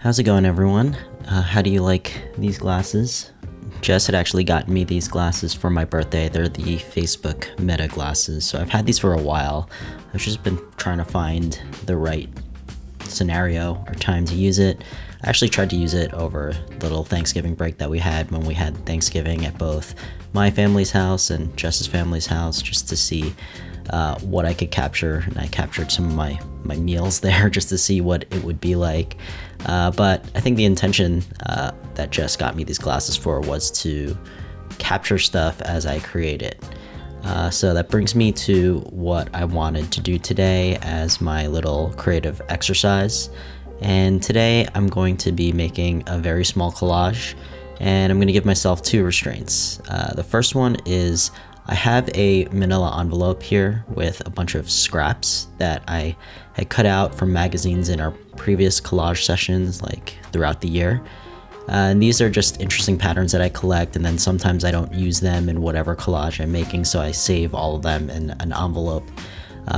How's it going, everyone? How do you like these glasses? Jess had actually gotten me these glasses for my birthday. They're the Facebook Meta glasses, so I've had these for a while. I've just been trying to find the right scenario or time to use it. I actually tried to use it over the little Thanksgiving break that we had when we had Thanksgiving at both my family's house and Jess's family's house, just to see what I could capture. And I captured some of my meals there just to see what it would be like. But I think the intention that Jess got me these glasses for was to capture stuff as I create it. So that brings me to what I wanted to do today as my little creative exercise. And today I'm going to be making a very small collage, and I'm going to give myself two restraints. The first one is I have a manila envelope here with a bunch of scraps that I had cut out from magazines in our previous collage sessions, like throughout the year. And these are just interesting patterns that I collect, and then sometimes I don't use them in whatever collage I'm making, so I save all of them in an envelope.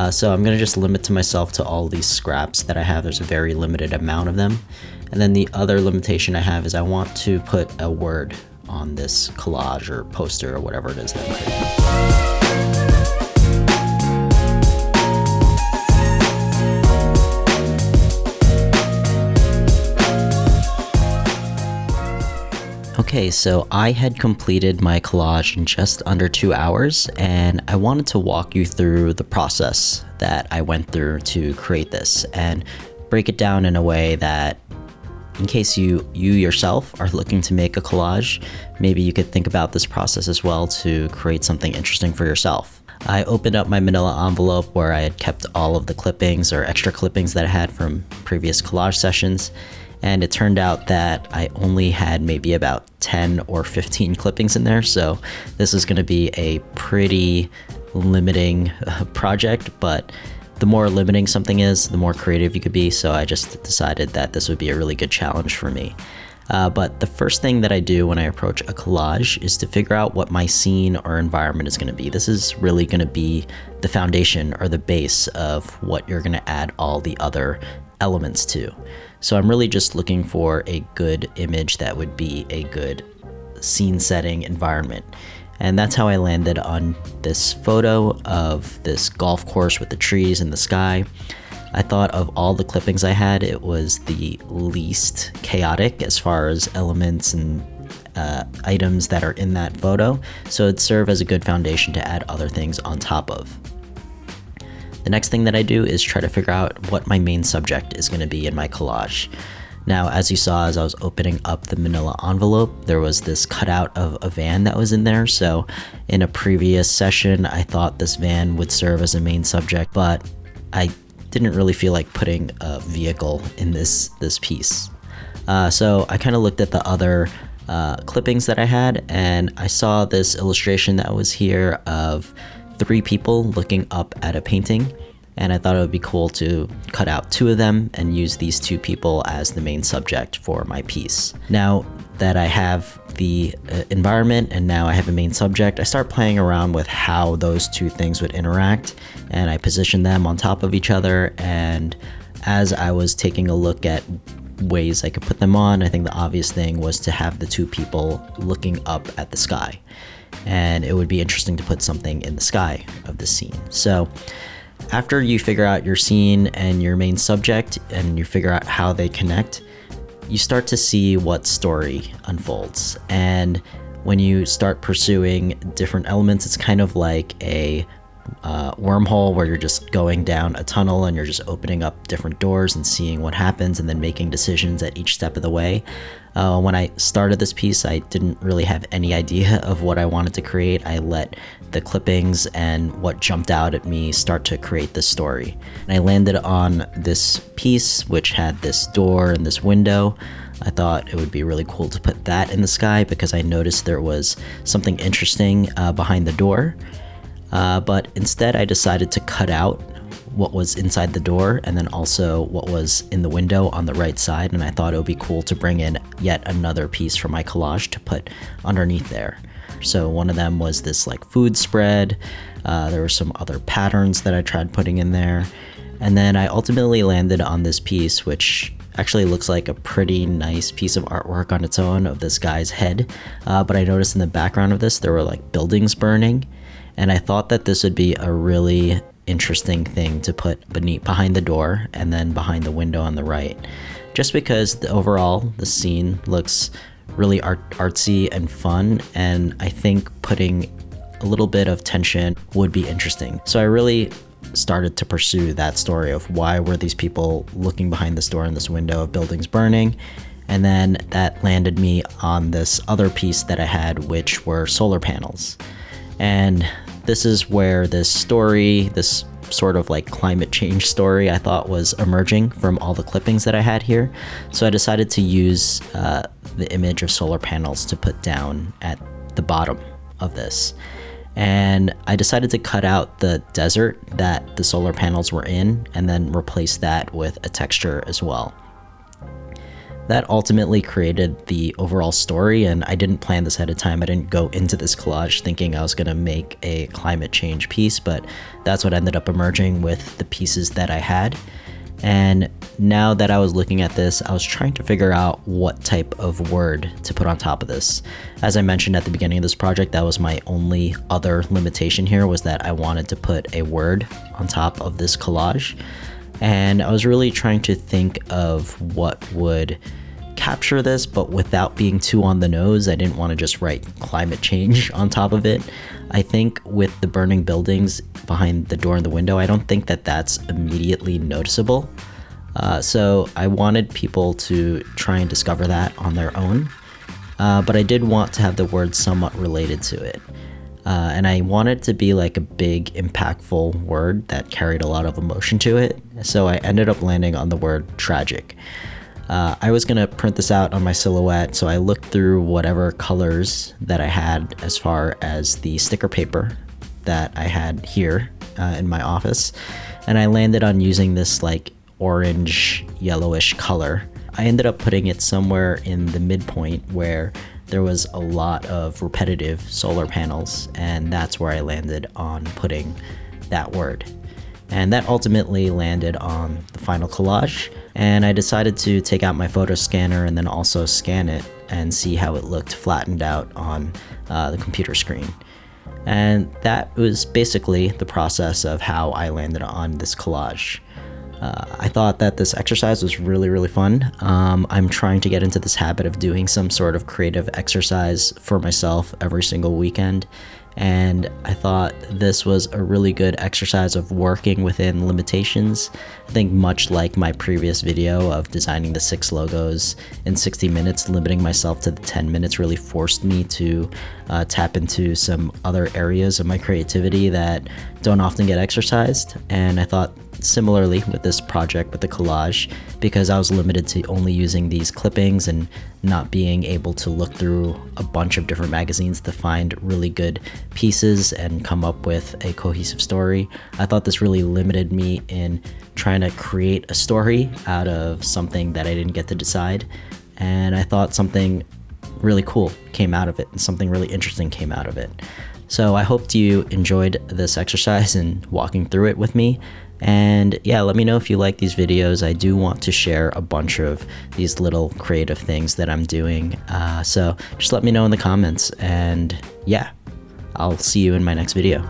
So I'm going to just limit to myself to all these scraps that I have. There's a very limited amount of them. And then the other limitation I have is I want to put a word on this collage or poster or whatever it is that I'm creating. Okay, so I had completed my collage in just under 2 hours, and I wanted to walk you through the process that I went through to create this and break it down in a way that, in case you yourself are looking to make a collage, maybe you could think about this process as well to create something interesting for yourself. I opened up my manila envelope where I had kept all of the clippings or extra clippings that I had from previous collage sessions. And it turned out that I only had maybe about 10 or 15 clippings in there. So this is going to be a pretty limiting project, but the more limiting something is, the more creative you could be. So I just decided that this would be a really good challenge for me. But the first thing that I do when I approach a collage is to figure out what my scene or environment is going to be. This is really going to be the foundation or the base of what you're going to add all the other elements to. So I'm really just looking for a good image that would be a good scene setting environment. And that's how I landed on this photo of this golf course with the trees and the sky. I thought of all the clippings I had, it was the least chaotic as far as elements and items that are in that photo. So it'd serve as a good foundation to add other things on top of. The next thing that I do is try to figure out what my main subject is going to be in my collage. Now, as you saw, as I was opening up the manila envelope, there was this cutout of a van that was in there. So in a previous session, I thought this van would serve as a main subject, but I didn't really feel like putting a vehicle in this piece. So I kind of looked at the other clippings that I had, and I saw this illustration that was here of 3 people looking up at a painting, and I thought it would be cool to cut out 2 of them and use these 2 people as the main subject for my piece. Now that I have the environment and now I have a main subject, I start playing around with how those 2 things would interact, and I position them on top of each other. And as I was taking a look at ways I could put them on, I think the obvious thing was to have the 2 people looking up at the sky. And it would be interesting to put something in the sky of the scene. So after you figure out your scene and your main subject and you figure out how they connect, you start to see what story unfolds. And when you start pursuing different elements, it's kind of like a wormhole where you're just going down a tunnel and you're just opening up different doors and seeing what happens and then making decisions at each step of the way. When I started this piece, I didn't really have any idea of what I wanted to create. I let the clippings and what jumped out at me start to create this story. And I landed on this piece which had this door and this window. I thought it would be really cool to put that in the sky because I noticed there was something interesting behind the door. But instead I decided to cut out what was inside the door and then also what was in the window on the right side, and I thought it would be cool to bring in yet another piece for my collage to put underneath there. So one of them was this like food spread. There were some other patterns that I tried putting in there, and then I ultimately landed on this piece which actually looks like a pretty nice piece of artwork on its own of this guy's head. But I noticed in the background of this, there were like buildings burning. And I thought that this would be a really interesting thing to put behind the door and then behind the window on the right. Just because the scene looks really artsy and fun, and I think putting a little bit of tension would be interesting. So I really started to pursue that story of why were these people looking behind this door in this window of buildings burning. And then that landed me on this other piece that I had, which were solar panels. And this is where this story, this sort of like climate change story, I thought was emerging from all the clippings that I had here. So I decided to use the image of solar panels to put down at the bottom of this. And I decided to cut out the desert that the solar panels were in and then replace that with a texture as well. That ultimately created the overall story, and I didn't plan this ahead of time. I didn't go into this collage thinking I was going to make a climate change piece, but that's what ended up emerging with the pieces that I had. And now that I was looking at this, I was trying to figure out what type of word to put on top of this. As I mentioned at the beginning of this project, that was my only other limitation here, was that I wanted to put a word on top of this collage. And I was really trying to think of what would capture this, but without being too on the nose. I didn't want to just write climate change on top of it. I think with the burning buildings behind the door and the window, I don't think that that's immediately noticeable. So I wanted people to try and discover that on their own. But I did want to have the word somewhat related to it. And I wanted it to be like a big, impactful word that carried a lot of emotion to it. So I ended up landing on the word tragic. I was going to print this out on my silhouette, so I looked through whatever colors that I had as far as the sticker paper that I had here in my office. And I landed on using this like orange, yellowish color. I ended up putting it somewhere in the midpoint where there was a lot of repetitive solar panels, and that's where I landed on putting that word. And that ultimately landed on the final collage, and I decided to take out my photo scanner and then also scan it and see how it looked flattened out on the computer screen. And that was basically the process of how I landed on this collage. I thought that this exercise was really, really fun. I'm trying to get into this habit of doing some sort of creative exercise for myself every single weekend. And I thought this was a really good exercise of working within limitations. I think much like my previous video of designing the 6 logos in 60 minutes, limiting myself to the 10 minutes really forced me to tap into some other areas of my creativity that don't often get exercised. And I thought similarly with this project with the collage, because I was limited to only using these clippings and not being able to look through a bunch of different magazines to find really good pieces and come up with a cohesive story. I thought this really limited me in trying to create a story out of something that I didn't get to decide. And I thought something really cool came out of it and something really interesting came out of it. So I hope you enjoyed this exercise and walking through it with me. And yeah, let me know if you like these videos. I do want to share a bunch of these little creative things that I'm doing. So just let me know in the comments. And yeah, I'll see you in my next video.